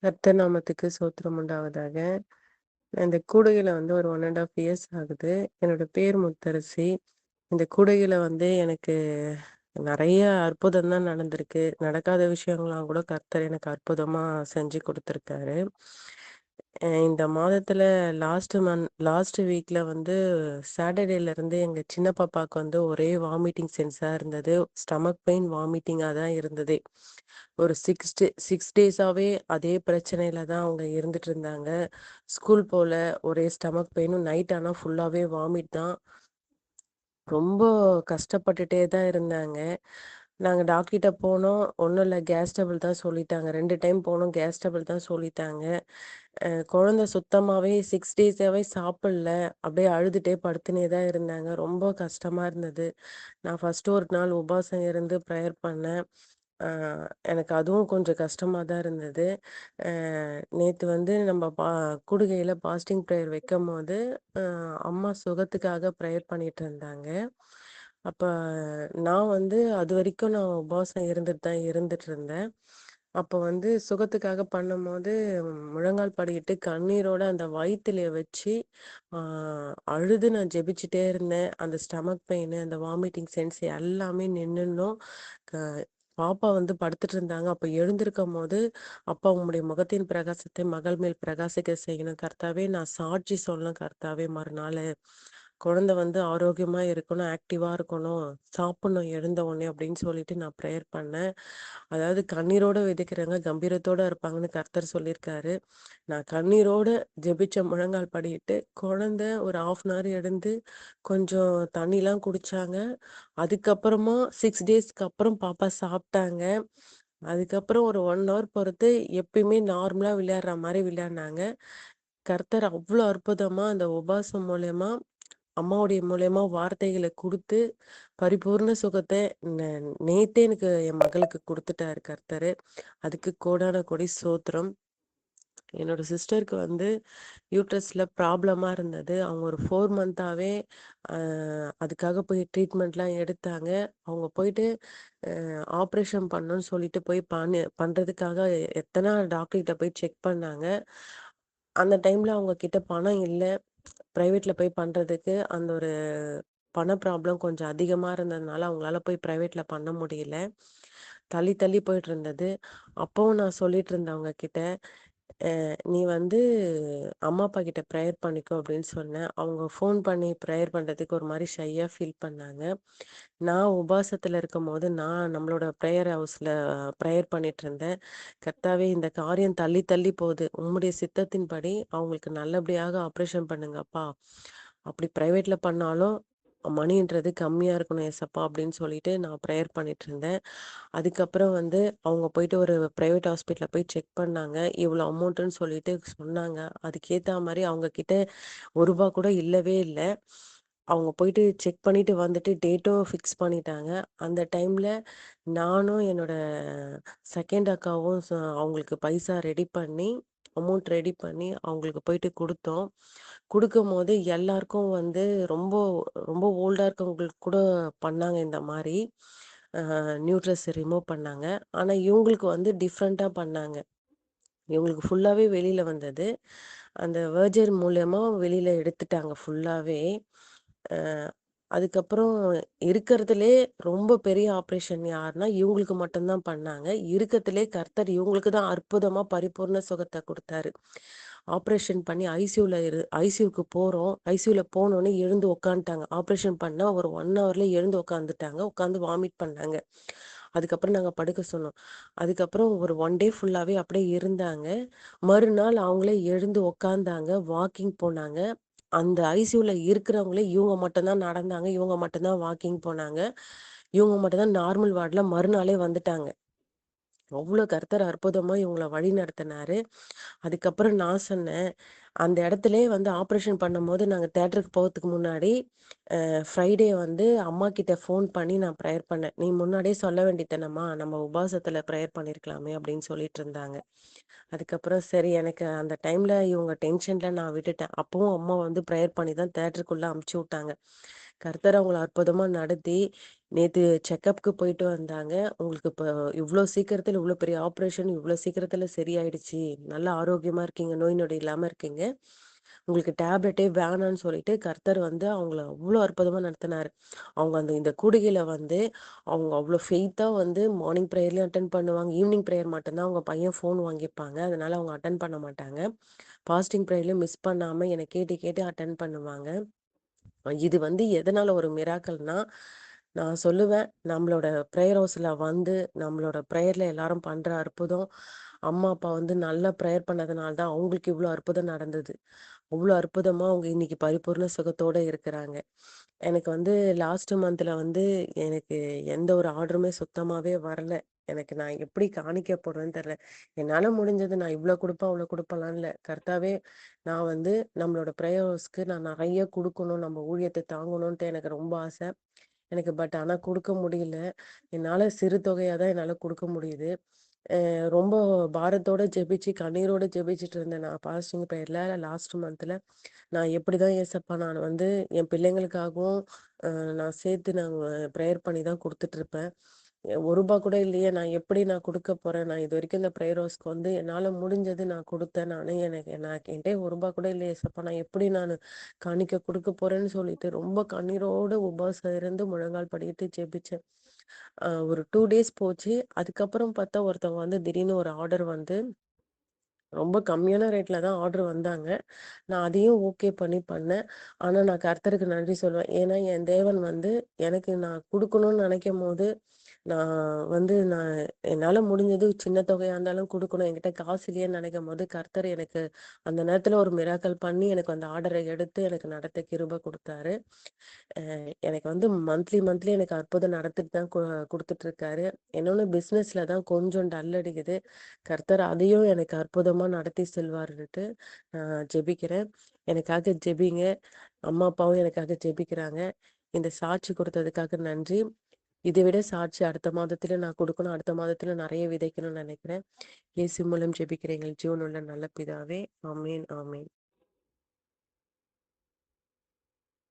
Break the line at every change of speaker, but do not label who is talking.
கர்த்தர் நாமத்துக்கு ஸ்தோத்திரம் உண்டாவதாக. நான் இந்த கூடையில ஒரு 1 1/2 இயர்ஸ் ஆகுது. என்னோட பேர் முத்தரசி. இந்த கூடையில எனக்கு நெறைய அற்புதம் தான் நடந்திருக்கு. நடக்காத விஷயங்கள்லாம் கூட கர்த்தர் எனக்கு அற்புதமா செஞ்சு குடுத்துருக்காரு. இந்த மாதத்துல லாஸ்ட் வீக்ல சாட்டர்டேல இருந்து எங்க சின்ன பாப்பாவுக்கு ஒரே வாமிட்டிங் சென்ஸா இருந்தது. ஸ்டமக் பெயின், வாமிட்டிங்கா தான் இருந்ததே. ஒரு 6 டேஸாவே அதே பிரச்சனையில தான் அவங்க இருந்துட்டு இருந்தாங்க. ஸ்கூல் போல, ஒரே ஸ்டமக் பெயினும், நைட் ஆனா ஃபுல்லாவே வாமிட் தான். ரொம்ப கஷ்டப்பட்டுட்டே தான் இருந்தாங்க. நாங்க டாக்டர்கிட்ட போனோம். ஒண்ணும் இல்ல, கேஸ் ட்ரபிள் தான் சொல்லிட்டாங்க. 2 டைம் போனோம். கேஸ் ட்ரபிள் தான் சொல்லிட்டாங்க. குழந்தை சுத்தமாவே 6 டேஸாவே சாப்பிடல. அப்படியே அழுதுட்டே படுத்துனே தான் இருந்தாங்க. ரொம்ப கஷ்டமா இருந்தது. நான் ஃபர்ஸ்ட்டு ஒரு நாள் உபவாசம் இருந்து ப்ரேயர் பண்ணேன். அ எனக்கு அதுவும் கொஞ்சம் கஷ்டமா தான் இருந்தது. அ நேத்து நம்ம கூடுகையில பாஸ்டிங் ப்ரேயர் வைக்கும்போது, அ அம்மா சுகத்துக்காக ப்ரேயர் பண்ணிட்டு இருந்தாங்க. அப்ப அதுவரைக்கும் நான் உபவாசம் இருந்துட்டு இருந்தேன். அப்ப சுகத்துக்காக பண்ணும்போது, முழங்கால் படியிட்டு கண்ணீரோட அந்த வயித்துல வச்சு, ஆ அழுது நான் ஜெபிச்சுட்டே இருந்தேன். அந்த ஸ்டமக் பெயினு, அந்த வாமிட்டிங் சென்ஸ் எல்லாமே நின்னுட்ணும். க பாப்பா படுத்துட்டு இருந்தாங்க. அப்ப எழுந்திருக்கும்போது, "அப்பா, உம்முடைய முகத்தின் பிரகாசத்தை மகள் மேல் பிரகாசிக்க செய்யணும் கர்த்தாவே. நான் சாட்சி சொல்லணும் கர்த்தாவே மறுநாளு. குழந்தை ஆரோக்கியமா இருக்கணும், ஆக்டிவா இருக்கணும், சாப்பிடணும் எழுந்த உடனே" அப்படின்னு சொல்லிட்டு நான் ப்ரேயர் பண்ணேன். அதாவது கண்ணீரோட விதைக்கிறவங்க கம்பீரத்தோட இருப்பாங்கன்னு கர்த்தர் சொல்லியிருக்காரு. நான் கண்ணீரோட ஜெபிச்ச முழங்கால் படியிட்டு, குழந்தை ஒரு 1/2 அன் ஹவர் எழுந்து கொஞ்சம் தண்ணிலாம் குடிச்சாங்க. அதுக்கப்புறமா 6 டேஸ்க்கு அப்புறம் பாப்பா சாப்ட்டாங்க. அதுக்கப்புறம் ஒரு 1 ஹவர் பொறுத்து எப்பயுமே நார்மலா விளையாடுற மாரி விளையாடுனாங்க. கர்த்தர் அவ்ளோ அற்புதமா அந்த உபவாசம் மூலியமா, அம்மாவுடைய மூலியமா வார்த்தைகள குடுத்து, பரிபூர்ண சுகத்த ந நேத்தே எனக்கு என் மகளுக்கு குடுத்துட்டாரு கர்த்தரு. அதுக்கு கோடான கோடி ஸ்தோத்திரம். என்னோட சிஸ்டருக்கு யூட்ரஸ்ல ப்ராப்ளமா இருந்தது. அவங்க ஒரு 4 மந்த்தாவே அ அதுக்காக போய் ட்ரீட்மெண்ட்லாம் எடுத்தாங்க. அவங்க போயிட்டு ஆப்ரேஷன் பண்ணணும்னு சொல்லிட்டு போய் பண்றதுக்காக எத்தன டாக்டர்கிட்ட போய் செக் பண்ணாங்க. அந்த டைம்ல அவங்க கிட்ட பணம் இல்ல. பிரைவேட்ல போய் பண்றதுக்கு அந்த ஒரு பண ப்ராப்ளம் கொஞ்சம் அதிகமா இருந்ததுனால, அவங்களால போய் பிரைவேட்ல பண்ண முடியல. தள்ளி தள்ளி போயிட்டு இருந்தது. அப்பவும் நான் சொல்லிட்டு இருந்தேன் அவங்க கிட்ட, "நீ அம்மா, அப்பா கிட்ட ப்ரேயர் பண்ணிக்கோ" அப்படின்னு சொன்னேன். அவங்க ஃபோன் பண்ணி ப்ரேயர் பண்றதுக்கு ஒரு மாரி ஷையா ஃபீல் பண்ணாங்க. நான் உபாசத்துல இருக்கும்போது, நான் நம்மளோட ப்ரேயர் ஹவுஸ்ல ப்ரேயர் பண்ணிட்டுருந்தேன். "கர்த்தாவே, இந்த காரியம் தள்ளி தள்ளி போது. உம்முடைய சித்தத்தின்படி அவங்களுக்கு நல்லபடியாக ஆப்ரேஷன் பண்ணுங்கப்பா. அப்படி பிரைவேட்ல பண்ணாலும் மணின்றது கம்மியா இருக்கணும் ஏசப்பா" அப்படின்னு சொல்லிட்டு நான் ப்ரேயர் பண்ணிட்டுருந்தேன். அதுக்கப்புறம் அவங்க போயிட்டு ஒரு பிரைவேட் ஹாஸ்பிட்டல்ல போய் செக் பண்ணாங்க. இவ்வளோ அமௌண்ட்டுன்னு சொல்லிட்டு சொன்னாங்க. அதுக்கேத்தா மாரி அவங்க கிட்ட ரூ. 1 கூட இல்லவே இல்ல. அவங்க போயிட்டு செக் பண்ணிட்டு வந்துட்டு டேட்டும் ஃபிக்ஸ் பண்ணிட்டாங்க. அந்த டைம்ல நானும் என்னோட செகண்ட் அக்காவும் அவங்களுக்கு பைசா ரெடி பண்ணி, அமௌண்ட் ரெடி பண்ணி அவங்களுக்கு போயிட்டு குடுத்தோம். குடுக்கும்போது எல்லாருக்கும் ரொம்ப ரொம்ப ஓல்டா இருக்கவங்களுக்கு கூட பண்ணாங்க இந்த மாரி. நியூட்ரஸ் ரிமூவ் பண்ணாங்க. ஆனா இவங்களுக்கு டிஃப்ரெண்ட்டா பண்ணாங்க. இவங்களுக்கு ஃபுல்லாவே வெளில வந்தது. அந்த வெர்ஜர் மூலியமா வெளில எடுத்துட்டாங்க ஃபுல்லாவே. அ அதுக்கப்புறம் இருக்கறதுலே ரொம்ப பெரிய ஆப்ரேஷன் யாருன்னா, இவங்களுக்கு மட்டும் தான் பண்ணாங்க. இருக்கத்திலே கர்த்தர் இவங்களுக்கு தான் அற்புதமா பரிபூர்ண சுகத்த குடுத்தாரு. ஆப்ரேஷன் பண்ணி ஐசியூக்கு போறோம். ஐசியூல போனோனே எழுந்து உட்காந்துட்டாங்க. ஆப்ரேஷன் பண்ணா ஒரு 1 ஹவர்ல எழுந்து உட்காந்துட்டாங்க. உட்காந்து வாமிட் பண்ணாங்க. அதுக்கப்புறம் நாங்க படுக்க சொன்னோம். அதுக்கப்புறம் ஒரு 1 டே ஃபுல்லாவே அப்படியே இருந்தாங்க. மறுநாள் அவங்களே எழுந்து உட்காந்தாங்க. வாக்கிங் போனாங்க. அந்த ஐசியூல இருக்கிறவங்களே இவங்க மட்டும் தான் நடந்தாங்க. இவங்க மட்டும் தான் வாக்கிங் போனாங்க. இவங்க மட்டும் தான் நார்மல் வார்டுல மறுநாளே வந்துட்டாங்க. அவ்ளோ கர்த்தர் அற்புதமா இவங்கள வழிநடத்துனாரு. அதுக்கப்புறம் நான் சொன்னேன், அந்த இடத்திலேயே ஆப்ரேஷன் பண்ணும்போது நாங்க தியேட்டருக்கு போறதுக்கு முன்னாடி, ஃப்ரைடே அம்மா கிட்ட ஃபோன் பண்ணி நான் ப்ரேயர் பண்ணேன். "நீ முன்னாடியே சொல்ல வேண்டியதுதானம்மா, நம்ம உபவாசத்துல ப்ரேயர் பண்ணியிருக்கலாமே" அப்படின்னு சொல்லிட்டு இருந்தாங்க. அதுக்கப்புறம் சரி, எனக்கு அந்த டைம்ல இவங்க டென்ஷன்ல நான் விட்டுட்டேன். அப்பவும் அம்மா ப்ரேயர் பண்ணி தான் தியேட்டருக்குள்ள அனுப்பிச்சு விட்டாங்க. கர்த்தர் அவங்கள அற்புதமா நடத்தி, நேத்து செக்கப்க்கு போயிட்டு வந்தாங்க. உங்களுக்கு இப்ப இவ்ளோ சீக்கிரத்தில இவ்ளோ பெரிய ஆப்ரேஷன் இவ்ளோ சீக்கிரத்தில சரியாயிடுச்சு. நல்லா ஆரோக்கியமா இருக்கீங்க. நோய் நொடி இல்லாம இருக்கீங்க. உங்களுக்கு டேப்லெட்டே வேணான்னு சொல்லிட்டு கர்த்தர் வந்து அவங்கள அவ்ளோ அற்புதமா நடத்துனாரு. அவங்க இந்த கூடுகையில வந்து அவங்க அவ்ளோ ஃபெய்த்தா வந்து மார்னிங் பிரேயர்லயும் அட்டெண்ட் பண்ணுவாங்க. ஈவினிங் பிரேயர் மட்டும் தான் அவங்க பையன் ஃபோன் வாங்கிப்பாங்க. அதனால அவங்க அட்டெண்ட் பண்ண மாட்டாங்க. ஃபாஸ்டிங் பிரேயர்லயும் மிஸ் பண்ணாம என்ன கேட்டு கேட்டு அட்டெண்ட் பண்ணுவாங்க. இது வந்து எதனால ஒரு மிராக்கிள்னா, நான் சொல்லுவேன், நம்மளோட பிரேயர் ஹவுஸ்ல வந்து, நம்மளோட பிரேயர்ல எல்லாரும் பண்ற அற்புதம், அம்மா, அப்பா வந்து நல்லா பிரேயர் பண்ணதுனால தான் அவங்களுக்கு இவ்ளோ அற்புதம் நடந்தது. அவ்ளோ அற்புதமா அவங்க இன்னைக்கு பரிபூர்ண சுகத்தோட இருக்கிறாங்க. எனக்கு வந்து லாஸ்ட் மந்த்ல வந்து எனக்கு எந்த ஒரு ஆர்டருமே சுத்தமாவே வரல. எனக்கு நான் எப்படி காணிக்க போடுறேன்னு தெரியல. என்னால முடிஞ்சது நான் இவ்ளோ குடுப்பேன், அவ்ளோ குடுப்பேன்லாம் இல்ல. கர்த்தாவே நான் வந்து நம்மளோட பிரேயர் ஹவுஸ்க்கு நான் நெறைய குடுக்கணும். நம்ம ஊழியத்த தாங்கணுன்ட்டு எனக்கு ரொம்ப ஆசை. எனக்கு ஆனா குடுக்க முடியல. என்னால சிறு தொகையா தான் என்னால குடுக்க முடியுது. ரொம்ப பாரத்தோட ஜெபிச்சு, கண்ணீரோட ஜெபிச்சுட்டு இருந்தேன் நான் ஃபாஸ்டிங் பிரேயர்ல லாஸ்ட் மந்த்ல. நான் எப்படிதான் ஏசப்பா நான் வந்து என் பிள்ளைங்களுக்காகவும் அ நான் சேர்த்து நான் பிரேயர் பண்ணி தான் குடுத்துட்டுருப்பேன். ரூ. 1 கூட இல்லையே! நான் குடுக்க போறேன்? நான் இதுவரைக்கும் இந்த பிரேயர் ஹவுஸ்க்கு வந்து என்னால முடிஞ்சது நான் குடுத்தேன் நானு. என்ட்ட ரூ. 1 கூட இல்லையே ஏசப்பா! நான் எப்படி காணிக்க குடுக்க போறேன்னு சொல்லிட்டு ரொம்ப கண்ணீரோட உபவாசம் இருந்து முழங்கால் படியிட்டு ஜெபிச்சேன். ஒரு 2 டேஸ் போச்சு. அதுக்கப்புறம் பார்த்தா ஒருத்தவங்க வந்து திடீர்னு ஒரு ஆர்டர் வந்து ரொம்ப கம்மியான ரேட்ல தான் ஆர்டர் வந்தாங்க. நான் அதையும் ஓகே பண்ணேன். ஆனா நான் கர்த்தருக்கு நன்றி சொல்லுவேன். ஏன்னா என் தேவன் வந்து எனக்கு நான் குடுக்கணும்னு நெனைக்கும்போது, நான் நான் என்னால முடிஞ்சது சின்ன தொகையா இருந்தாலும் குடுக்கணும். என்கிட்ட காசு இல்லையேன்னு நெனைக்கும்போது, கர்த்தர் எனக்கு அந்த நேரத்துல ஒரு மிராக்கிள் பண்ணி எனக்கு அந்த ஆர்டர எடுத்து எனக்கு நடத்த கிருப குடுத்தாரு. எனக்கு வந்து மந்த்லி எனக்கு அற்புதம் நடத்திட்டு தான் குடுத்துட்டுருக்காரு. இன்னொன்னு பிசினஸ்ல தான் கொஞ்சம் டல் அடிக்குது. கர்த்தர் அதையும் எனக்கு அற்புதமா நடத்தி செல்வாருன்ட்டு நான் ஜெபிக்கிறேன். எனக்காக ஜெபிங்க. அம்மா, அப்பாவும் எனக்காக ஜெபிக்கிறாங்க. இந்த சாட்சி குடுத்ததுக்காக நன்றி. இதை விட சாட்சி அடுத்த மாதத்துல நான் குடுக்கணும். அடுத்த மாதத்துல நெறைய விதைக்கணும்னு நெனைக்கிறேன். இயேசு மூலம் ஜெபிக்கிறேன் எங்கள் ஜீவனுள்ள நல்ல பிதாவே. ஆமென், ஆமென்.